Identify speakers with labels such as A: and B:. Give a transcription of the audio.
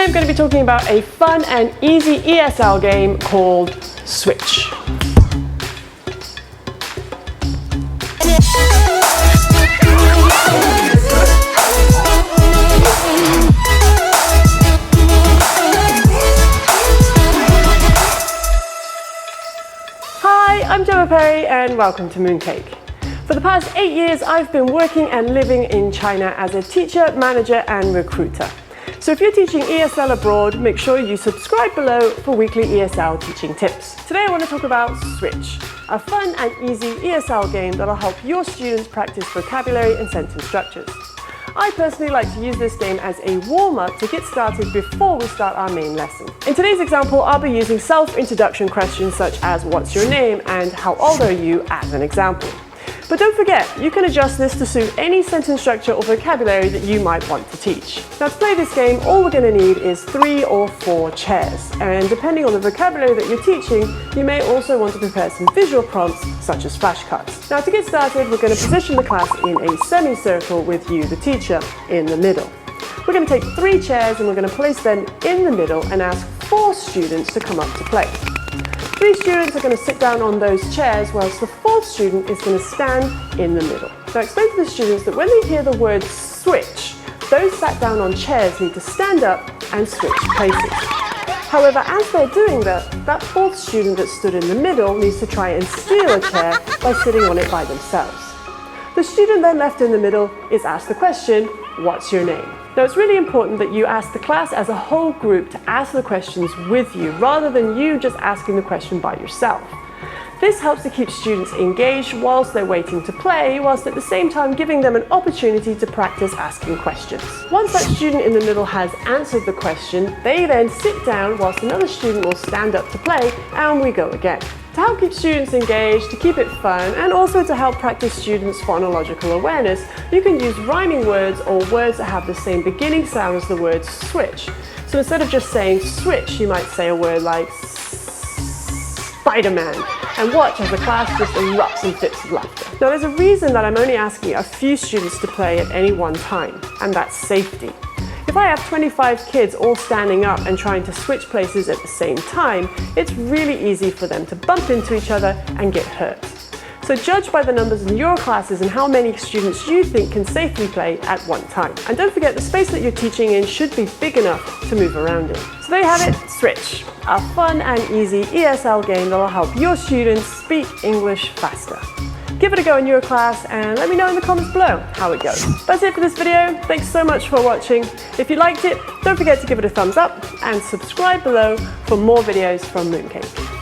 A: Today I'm going to be talking about a fun and easy ESL game called Switch. Hi, I'm Gemma Perry and welcome to Mooncake. For the past 8 years, I've been working and living in China as a teacher, manager and recruiter. So if you're teaching ESL abroad, make sure you subscribe below for weekly ESL teaching tips. Today I want to talk about Switch, a fun and easy ESL game that'll help your students practice vocabulary and sentence structures. I personally like to use this game as a warm-up to get started before we start our main lesson. In today's example, I'll be using self-introduction questions such as what's your name and how old are you as an example. But don't forget, you can adjust this to suit any sentence structure or vocabulary that you might want to teach. Now to play this game, all we're going to need is 3 or 4 chairs. And depending on the vocabulary that you're teaching, you may also want to prepare some visual prompts such as flashcards. Now to get started, we're going to position the class in a semicircle with you, the teacher, in the middle. We're going to take 3 chairs and we're going to place them in the middle and ask 4 students to come up to play. 3 students are going to sit down on those chairs whilst the 4th student is going to stand in the middle. Now explain to the students that when they hear the word switch, those sat down on chairs need to stand up and switch places. However, as they're doing that 4th student that stood in the middle needs to try and steal a chair by sitting on it by themselves. The student then left in the middle is asked the question, what's your name? Now it's really important that you ask the class as a whole group to ask the questions with you rather than you just asking the question by yourself. This helps to keep students engaged whilst they're waiting to play, whilst at the same time giving them an opportunity to practice asking questions. Once that student in the middle has answered the question, they then sit down whilst another student will stand up to play and we go again. To help keep students engaged, to keep it fun, and also to help practice students' phonological awareness, you can use rhyming words or words that have the same beginning sound as the word switch. So instead of just saying switch, you might say a word like Spider-Man, and watch as the class just erupts in fits of laughter. Now there's a reason that I'm only asking a few students to play at any one time, and that's safety. If I have 25 kids all standing up and trying to switch places at the same time, it's really easy for them to bump into each other and get hurt. So judge by the numbers in your classes and how many students you think can safely play at one time. And don't forget, the space that you're teaching in should be big enough to move around in. So there you have it, Switch, a fun and easy ESL game that will help your students speak English faster. Give it a go in your class and let me know in the comments below how it goes. That's it for this video. Thanks so much for watching. If you liked it, don't forget to give it a thumbs up and subscribe below for more videos from Mooncake.